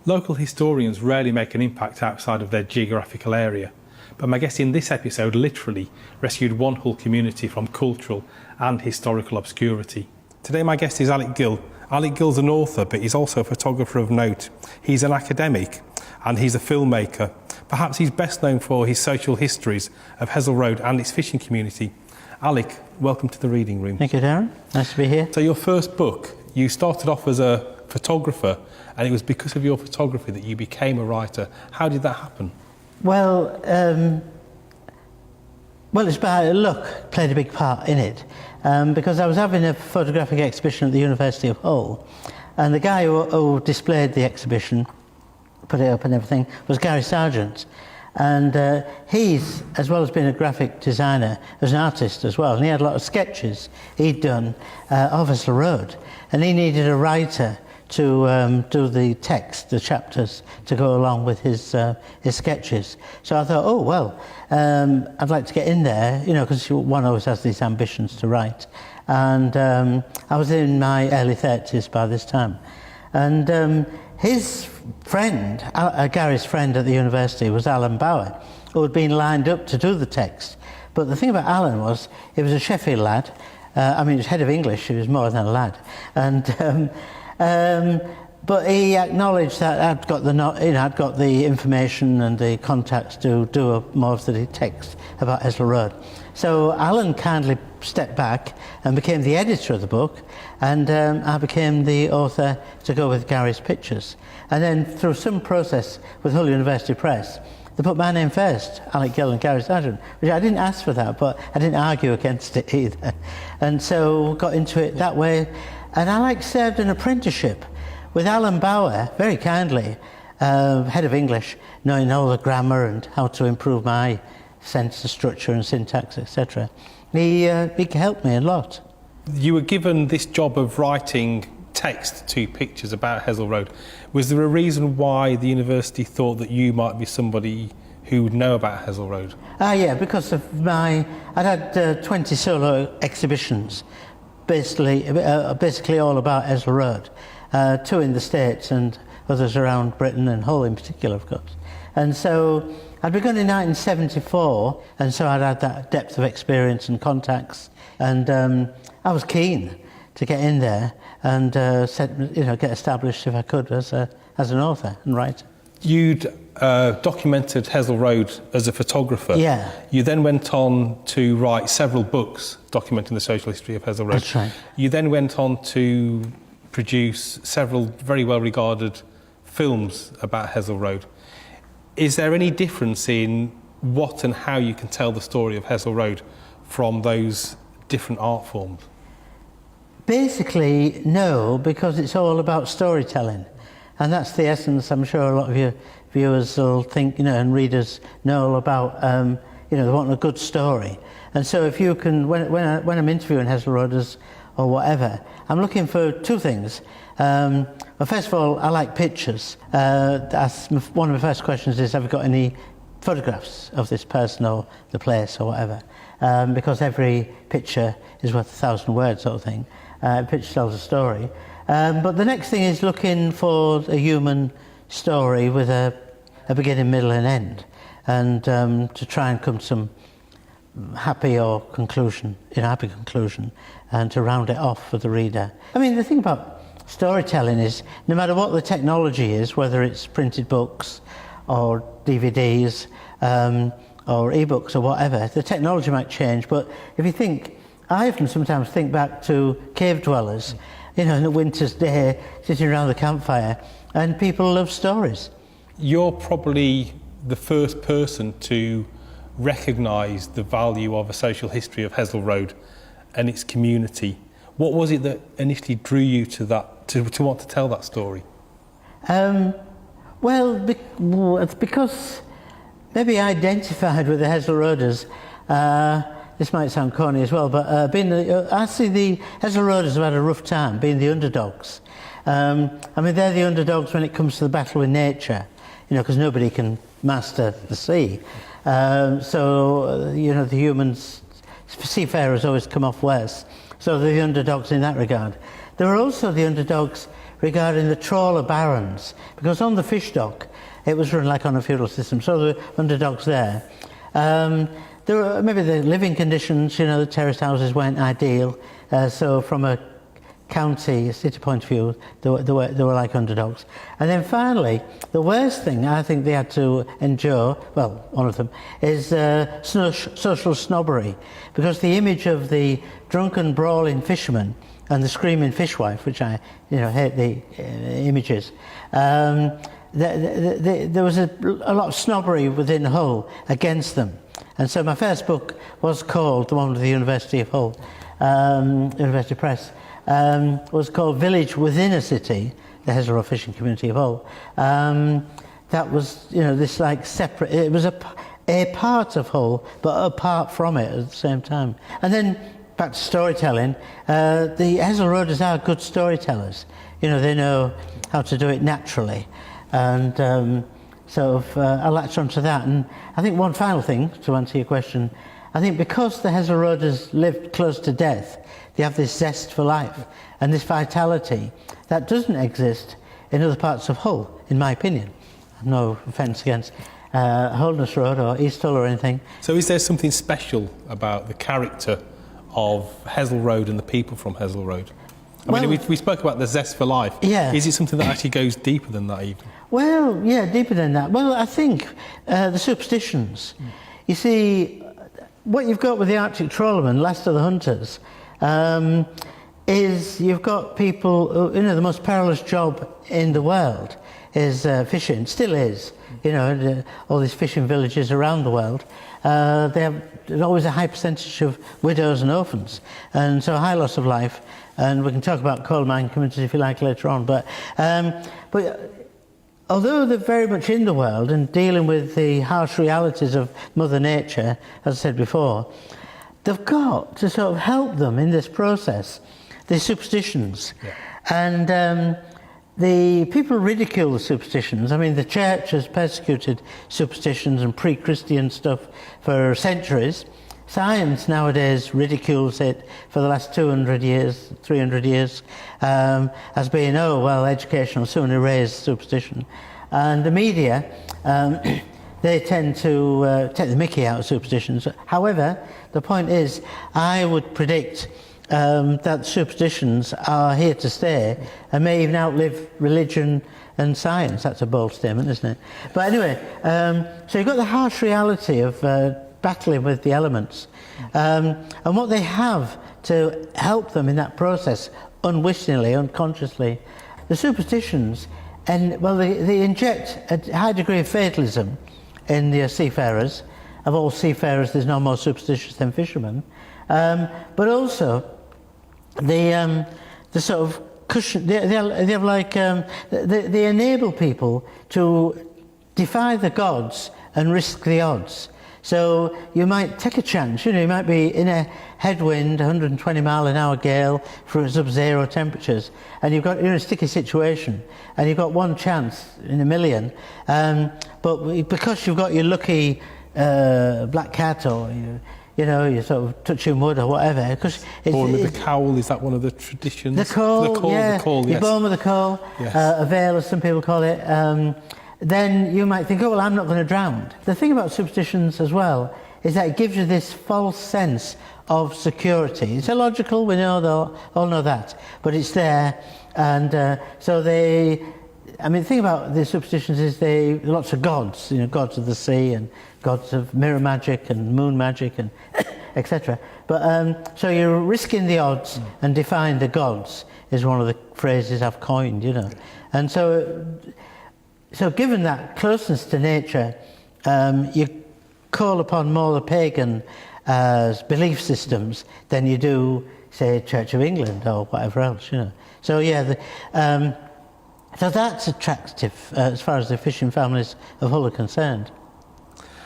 Local historians rarely make an impact outside of their geographical area, but my guest in this episode literally rescued one whole community from cultural and historical obscurity. Today my guest is Alec Gill. Alec Gill's an author, but he's also a photographer of note. He's an academic and he's a filmmaker. Perhaps he's best known for his social histories of Hessle Road and its fishing community. Alec, welcome to the Reading Room. Thank you, Darren. Nice to be here. So your first book, you started off as a photographer, and it was because of your photography that you became a writer. How did that happen? Well, it's by luck played a big part in it, because I was having a photographic exhibition at the University of Hull, and the guy who displayed the exhibition, put it up and everything, was Gary Sargent. And he's, as well as being a graphic designer, was an artist as well, and he had a lot of sketches he'd done of Hessle Road, and he needed a writer to do the text, the chapters, to go along with his sketches. So I thought, I'd like to get in there, you know, because one always has these ambitions to write. And I was in my early 30s by this time. And his friend, Gary's friend at the university, was Alan Bauer, who had been lined up to do the text. But the thing about Alan was, he was a Sheffield lad. He was head of English, he was more than a lad. And but he acknowledged that I'd got the information and the contacts to do more of the text about Hessle Road. So Alan kindly stepped back and became the editor of the book, and I became the author to go with Gary's pictures. And then through some process with Hull University Press, they put my name first, Alec Gill and Gary Sargent, which I didn't ask for that, but I didn't argue against it either. And so got into it that way. And Alec served an apprenticeship with Alan Bauer, very kindly, head of English, knowing all the grammar and how to improve my sense of structure and syntax, etc. He helped me a lot. You were given this job of writing text to pictures about Hessle Road. Was there a reason why the university thought that you might be somebody who would know about Hessle Road? Yeah, because of I'd had 20 solo exhibitions, basically all about Hessle Road, 2 in the States and others around Britain and Hull in particular, of course. And so I'd begun in 1974, and so I'd had that depth of experience and contacts, and I was keen to get in there and get established if I could as an author and writer. You'd documented Hessle Road as a photographer. Yeah. You then went on to write several books documenting the social history of Hessle Road. That's right. You then went on to produce several very well-regarded films about Hessle Road. Is there any difference in what and how you can tell the story of Hessle Road from those different art forms? Basically, no, because it's all about storytelling. And that's the essence. I'm sure a lot of your viewers will think, and readers know all about, they want a good story. And so if you can, when I'm interviewing Hessle Roaders or whatever, I'm looking for 2 things. Well, first of all, I like pictures. One of my first questions is, have you got any photographs of this person or the place or whatever? Because every picture is worth 1,000 words, sort of thing. A picture tells a story. But the next thing is looking for a human story with a beginning, middle and end, and to try and come to some happy conclusion, and to round it off for the reader. I mean, the thing about storytelling is, no matter what the technology is, whether it's printed books or DVDs or ebooks or whatever, the technology might change, but if you think, I often sometimes think back to cave dwellers, in a winter's day, sitting around the campfire, and people love stories. You're probably the first person to recognise the value of a social history of Hessle Road and its community. What was it that initially drew you to that, to want to tell that story? It's because maybe I identified with the Hessle Roaders. This might sound corny as well, but I see the Hessle Roaders have had a rough time being the underdogs. They're the underdogs when it comes to the battle with nature, because nobody can master the sea. The humans, seafarers always come off worse. So they're the underdogs in that regard. There are also the underdogs regarding the trawler barons, because on the fish dock it was run like on a feudal system, so there were underdogs there. There were maybe the living conditions, you know, the terraced houses weren't ideal, so from a county, city point of view, they were like underdogs. And then finally, the worst thing I think they had to endure, well, one of them, is social snobbery, because the image of the drunken, brawling fisherman and the screaming fishwife, which I, you know, hate the images, there was a lot of snobbery within Hull against them. And so my first book was called, the one with the University of Hull, University Press, was called Village Within a City, the Hesselroe Fishing Community of Hull. That was, you know, this like separate, it was a part of Hull, but apart from it at the same time. And then back to storytelling, the Hesselroaders are good storytellers. You know, they know how to do it naturally. And I latched onto that. And I think one final thing, to answer your question, I think because the Hesselroaders lived close to death, they have this zest for life and this vitality that doesn't exist in other parts of Hull, in my opinion. No offence against Holness Road or East Hull or anything. So is there something special about the character of Hesel Road and the people from Hesel Road? I mean, we spoke about the zest for life. Yeah. Is it something that actually goes deeper than that even? Well, yeah, deeper than that. Well, I think the superstitions. You see, what you've got with the Arctic trawlermen, last of the hunters, is you've got people who, you know, the most perilous job in the world is fishing, still is, you know, all these fishing villages around the world. There's always a high percentage of widows and orphans, and so a high loss of life. And we can talk about coal mine communities if you like later on. But although they're very much in the world and dealing with the harsh realities of Mother Nature, as I said before, they've got to sort of help them in this process, the superstitions. Yeah. And the people ridicule the superstitions. I mean, the church has persecuted superstitions and pre-Christian stuff for centuries. Science nowadays ridicules it for the last 200 years, 300 years, as being, oh, well, education will soon erase superstition. And the media, they tend to take the mickey out of superstitions. However, the point is, I would predict that superstitions are here to stay and may even outlive religion and science. That's a bold statement, isn't it? But anyway, so you've got the harsh reality of battling with the elements, and what they have to help them in that process, unwittingly, unconsciously, the superstitions, and well, they inject a high degree of fatalism in the seafarers. Of all seafarers, there's no more superstitious than fishermen, but also the sort of cushion. They have like they enable people to defy the gods and risk the odds. So you might take a chance, you know, you might be in a headwind, 120 mile an hour gale for sub-zero temperatures, and you're in a sticky situation, and you've got one chance in a million, but because you've got your lucky black cat, or you know, you're sort of touching wood or whatever. Because born with the cowl, is that one of the traditions? The coal, yeah. The coal, yes. You're born with a coal, yes. A veil, as some people call it. Then you might think, oh, well, I'm not going to drown. The thing about superstitions as well is that it gives you this false sense of security. It's illogical, we know, they'll all know that, but it's there. And so the thing about the superstitions is lots of gods, you know, gods of the sea and gods of mirror magic and moon magic and etc. But so you're risking the odds and defying the gods is one of the phrases I've coined, you know. And so given that closeness to nature, you call upon more the pagan belief systems than you do, say, Church of England or whatever else, you know. So yeah, so that's attractive as far as the fishing families of Hull are concerned.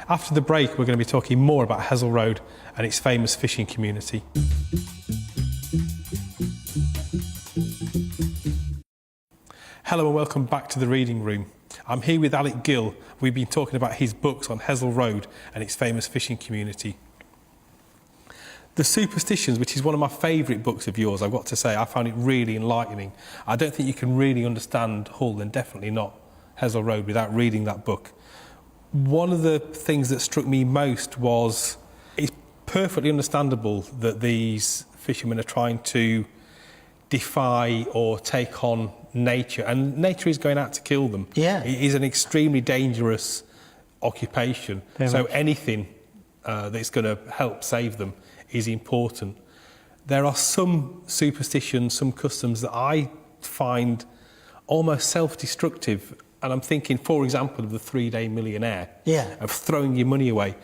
After the break, we're going to be talking more about Hesel Road and its famous fishing community. Hello and welcome back to the Reading Room. I'm here with Alec Gill. We've been talking about his books on Hesel Road and its famous fishing community. The Superstitions, which is one of my favourite books of yours, I've got to say, I found it really enlightening. I don't think you can really understand Hull, and definitely not Hesel Road, without reading that book. One of the things that struck me most was it's perfectly understandable that these fishermen are trying to defy or take on nature, and nature is going out to kill them. Yeah. It is an extremely dangerous occupation. Very so much. anything that's going to help save them is important. There are some superstitions, some customs that I find almost self-destructive, and I'm thinking, for example, of the 3-day millionaire, of throwing your money away.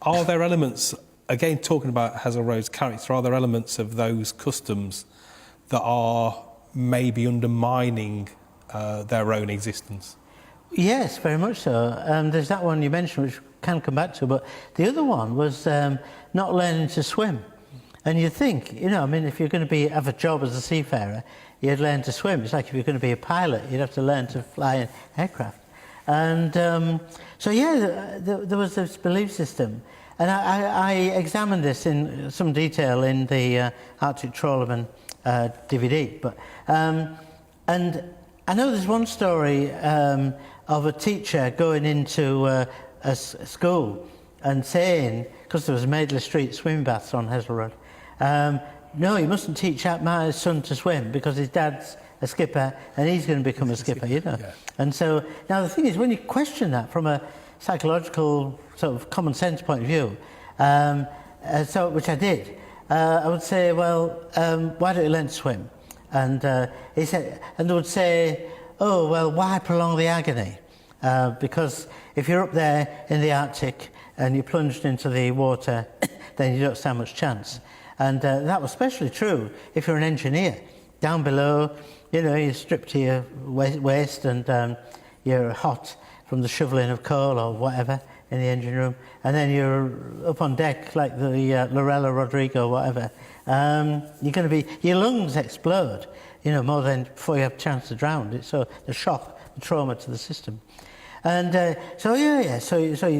Are there elements, again talking about Hesel Road's character, are there elements of those customs that are maybe undermining their own existence? Yes, very much so. There's that one you mentioned, which we can come back to, but the other one was not learning to swim. And you think, you know, I mean, if you're going to have a job as a seafarer, you'd learn to swim. It's like if you're going to be a pilot, you'd have to learn to fly an aircraft. And so, yeah, there was this belief system. And I examined this in some detail in the Arctic Trawlerman DVD. But and I know there's one story of a teacher going into a school and saying, because there was Maidley Street swimming baths on Hesel Road, no, you mustn't teach my son to swim because his dad's a skipper and he's going to become a skipper, you know. Yeah. And so, now the thing is, when you question that from a psychological sort of common sense point of view, which I did, I would say, well, why don't you learn to swim? And he said, and they would say, oh, well, why prolong the agony? Because if you're up there in the Arctic and you're plunged into the water, then you don't stand much chance. And that was especially true if you're an engineer. Down below, you know, you're stripped to your waist and you're hot from the shoveling of coal or whatever in the engine room, and then you're up on deck like the Lorella Rodrigo, whatever. You're going to be, your lungs explode, you know, more than before you have a chance to drown. So the shock, the trauma to the system. And so you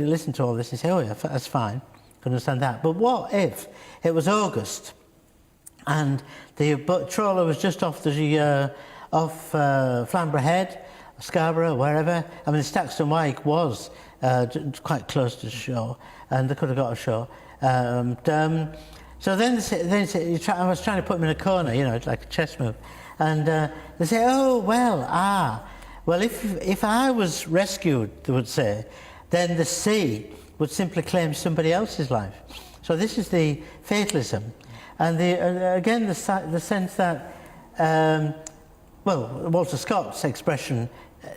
listen to all this and say, oh yeah, that's fine, can understand that. But what if it was August and the trawler was just off the Flamborough Head, Scarborough, wherever? I mean, Staxton Wyke was quite close to shore, and they could have got ashore. So then I was trying to put them in a corner, you know, it's like a chess move, and they say, oh well, if I was rescued, they would say, then the sea would simply claim somebody else's life. So this is the fatalism, and again the sense that, Walter Scott's expression,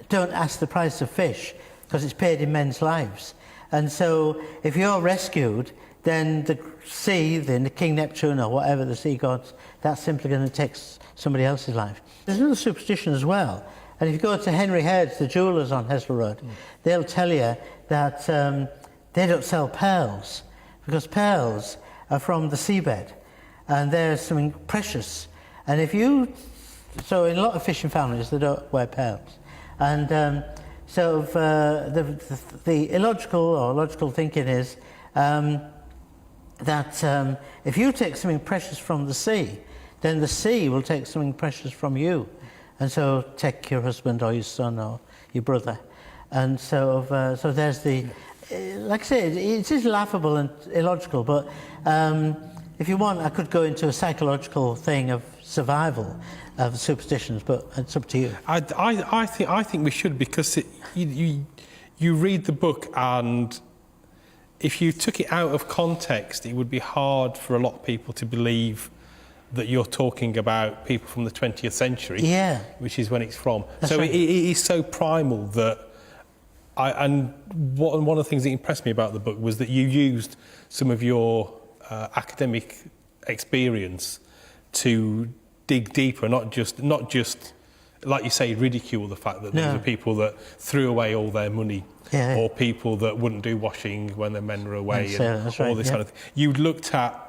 don't ask the price of fish because it's paid in men's lives. And so if you're rescued, then the sea, then the King Neptune or whatever the sea gods, that's simply going to take somebody else's life. There's another superstition as well. And if you go to Henry Haird's, the jewellers on Hesel Road, they'll tell you that they don't sell pearls because pearls are from the seabed and they're something precious. And so in a lot of fishing families, they don't wear pearls. And the illogical or logical thinking is that if you take something precious from the sea, then the sea will take something precious from you. And so take your husband or your son or your brother. And so there's the, like I say, it is laughable and illogical, but if you want, I could go into a psychological thing of survival of superstitions, but it's up to you. I think we should, because you read the book, and if you took it out of context, it would be hard for a lot of people to believe that you're talking about people from the 20th century, which is when it's from. That's so right. It is so primal that one of the things that impressed me about the book was that you used some of your academic experience to dig deeper, not just like you say, ridicule the fact that these are people that threw away all their money, or people that wouldn't do washing when their men were away, and all this kind of thing. You looked at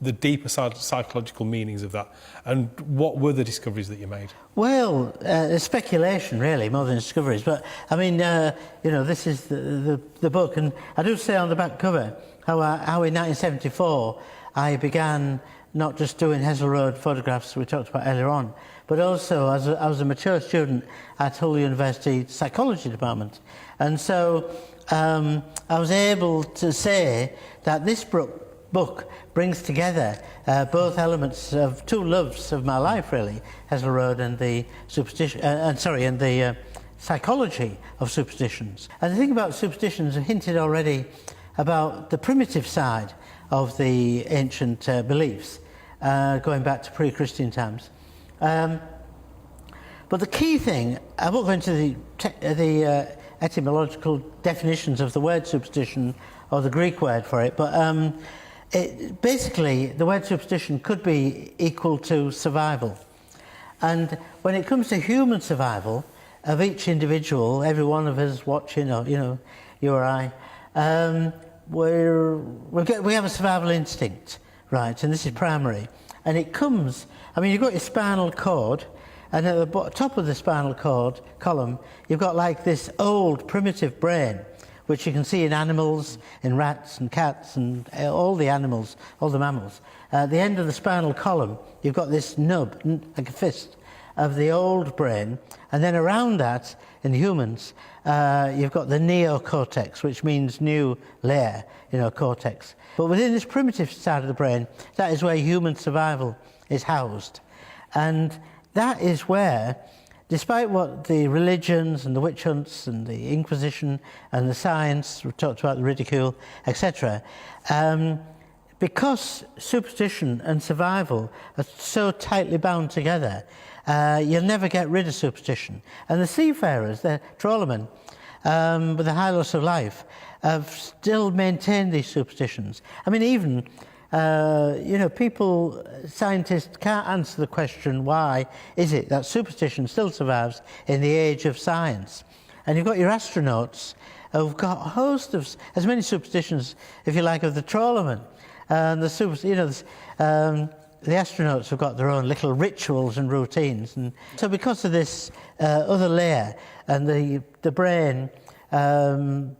the deeper psychological meanings of that, and what were the discoveries that you made? Well, speculation really more than discoveries, but I mean, this is the book, and I do say on the back cover how in 1974 I began not just doing Hessel Road photographs we talked about earlier on, but also as I was a mature student at Hull University Psychology Department. And so I was able to say that this book brings together both elements of two loves of my life, really, Hessel Road and the superstition, and the psychology of superstitions. And the thing about superstitions, I hinted already about the primitive side of the ancient beliefs, going back to pre-Christian times. But the key thing, I won't go into the etymological definitions of the word superstition or the Greek word for it, but basically the word superstition could be equal to survival. And when it comes to human survival of each individual, every one of us watching, or you or I, we have a survival instinct, right? And this is primary. And it comes, you've got your spinal cord, and at the top of the spinal cord column, you've got like this old primitive brain, which you can see in animals, in rats and cats and all the animals, all the mammals. At the end of the spinal column, you've got this nub, like a fist, of the old brain, and then around that, in humans, you've got the neocortex, which means new layer, cortex. But within this primitive side of the brain, that is where human survival is housed. And that is where, despite what the religions and the witch hunts and the Inquisition and the science, we talked about the ridicule, etc., because superstition and survival are so tightly bound together, you'll never get rid of superstition. And the seafarers, the trawlermen, with a high loss of life, have still maintained these superstitions. Even people, scientists can't answer the question, why is it that superstition still survives in the age of science? And you've got your astronauts who've got a host of, as many superstitions, if you like, of the trawlermen. And the astronauts have got their own little rituals and routines. And so because of this other layer and the brain, the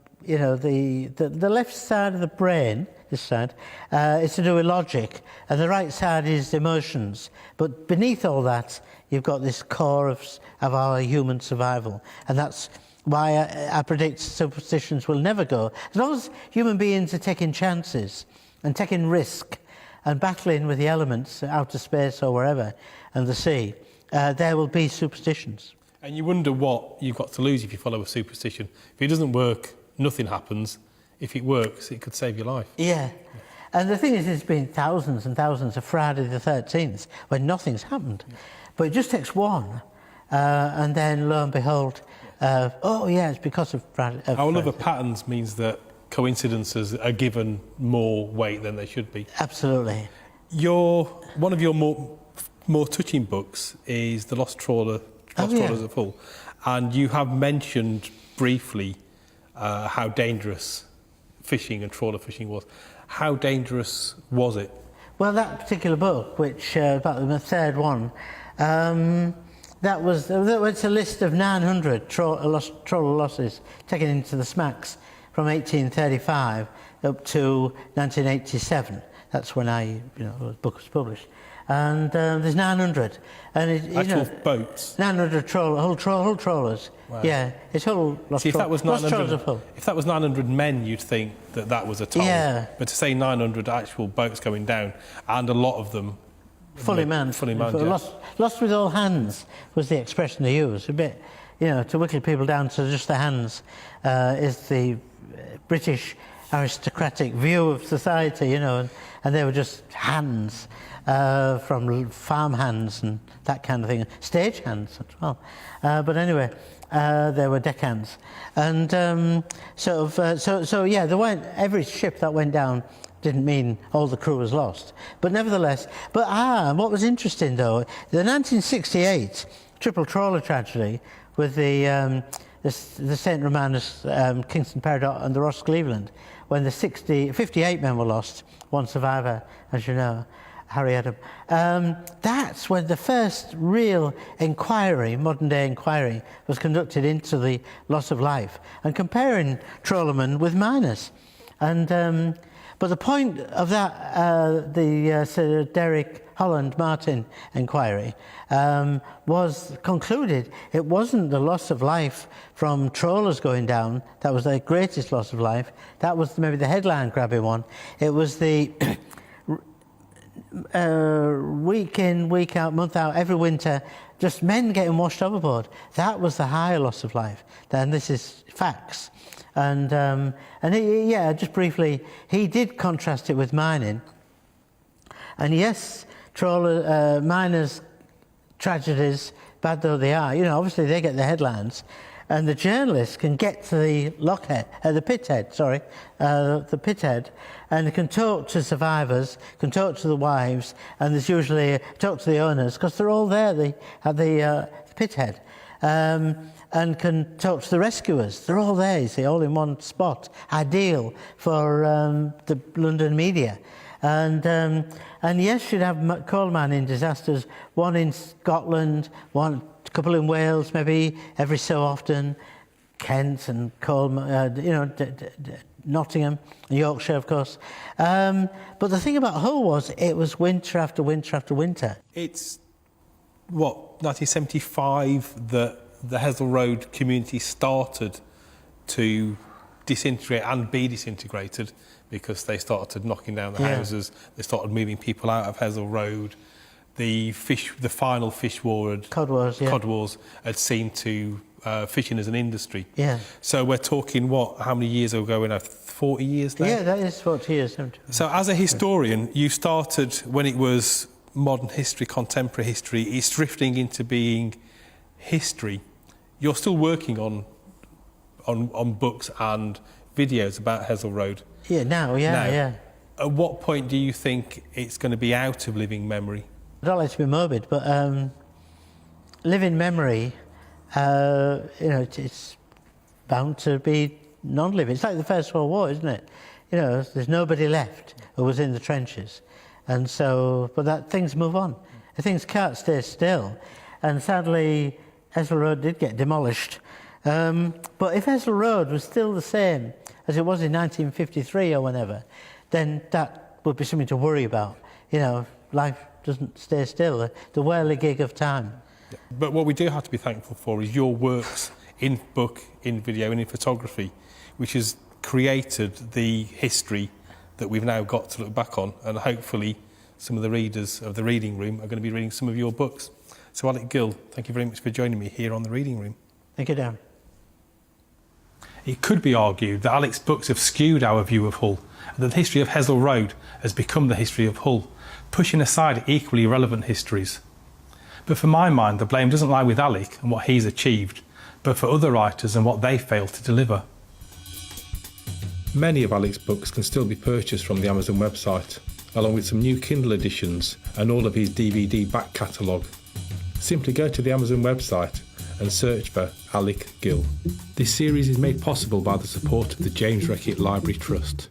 left side of the brain, this side, is to do with logic, and the right side is emotions. But beneath all that, you've got this core of our human survival. And that's why I predict superstitions will never go. As long as human beings are taking chances and taking risk and battling with the elements, outer space or wherever, and the sea, there will be superstitions. And you wonder what you've got to lose if you follow a superstition. If it doesn't work, nothing happens. If it works, it could save your life. Yeah. And the thing is, there's been thousands and thousands of Friday the 13th when nothing's happened. Yeah. But it just takes one, and then lo and behold, it's because of Friday. Our love of patterns means that coincidences are given more weight than they should be. Absolutely. One of your more touching books is The Lost Trawlers of Hull, and you have mentioned briefly how dangerous fishing and trawler fishing was. How dangerous was it? Well, that particular book, which about the third one, that was a list of 900 trawler losses taken into the smacks from 1835 up to 1987. That's when the book was published. And there's 900. And actual boats? 900 whole trawlers. Wow. Yeah, it's whole lost See, if that was 900, of Hull. If that was 900 men, you'd think that was a toll. Yeah. But to say 900 actual boats going down, and a lot of them fully manned. Yeah. Lost with all hands was the expression they used. A bit, to whittle people down to just their hands is the British aristocratic view of society, and they were just hands, from farm hands and that kind of thing, stage hands as well. But anyway, they were deckhands, and every ship that went down didn't mean all the crew was lost, but nevertheless. What was interesting though, the 1968 triple trawler tragedy with the St Romanus, Kingston Peridot and the Ross Cleveland, when the 58 men were lost, one survivor, as you know, Harry Adam. That's when the first real inquiry, modern day inquiry, was conducted into the loss of life and comparing trawlermen with miners. And But the point of that, the Sir Derek Holland Martin inquiry was concluded it wasn't the loss of life from trawlers going down that was the greatest loss of life. That was maybe the headline grabbing one. It was the week in, week out, month out, every winter, just men getting washed overboard. That was the higher loss of life. Then this is facts. And just briefly, he did contrast it with mining. And yes, miners' tragedies, bad though they are, obviously they get the headlines. And the journalists can get to the the pithead, and they can talk to survivors, can talk to the wives, and there's usually talk to the owners, because they're all there at the pithead. And can talk to the rescuers. They're all there, you see, all in one spot. Ideal for the London media. And yes, you'd have coal mining disasters, one in Scotland, a couple in Wales, maybe every so often, Kent and Nottingham, Yorkshire, of course. But the thing about Hull was it was winter after winter after winter. It's, 1975 that the Hessle Road community started to disintegrate and be disintegrated, because they started knocking down the houses, they started moving people out of Hessle Road. The final fish war, Cod Wars had seen to fishing as an industry. Yeah. So we're talking, how many years ago now? 40 years now? Yeah, that is 40 years. So as a historian, you started when it was modern history, contemporary history. It's drifting into being history. You're still working on books and videos about Hessle Road. Yeah, now. At what point do you think it's going to be out of living memory? I don't like to be morbid, but living memory, it's bound to be non-living. It's like the First World War, isn't it? There's nobody left who was in the trenches. And so, but things move on. Things can't stay still. And sadly, Hessle Road did get demolished. But if Hessle Road was still the same as it was in 1953 or whenever, then that would be something to worry about. Life doesn't stay still, the whirligig of time. But what we do have to be thankful for is your works in book, in video and in photography, which has created the history that we've now got to look back on, and hopefully some of the readers of the Reading Room are going to be reading some of your books. So Alec Gill, thank you very much for joining me here on the Reading Room. Thank you, Dan. It could be argued that Alec's books have skewed our view of Hull, and that the history of Hessle Road has become the history of Hull, pushing aside equally relevant histories. But for my mind, the blame doesn't lie with Alec and what he's achieved, but for other writers and what they failed to deliver. Many of Alec's books can still be purchased from the Amazon website, along with some new Kindle editions and all of his DVD back catalogue. Simply go to the Amazon website and search for Alec Gill. This series is made possible by the support of the James Reckitt Library Trust.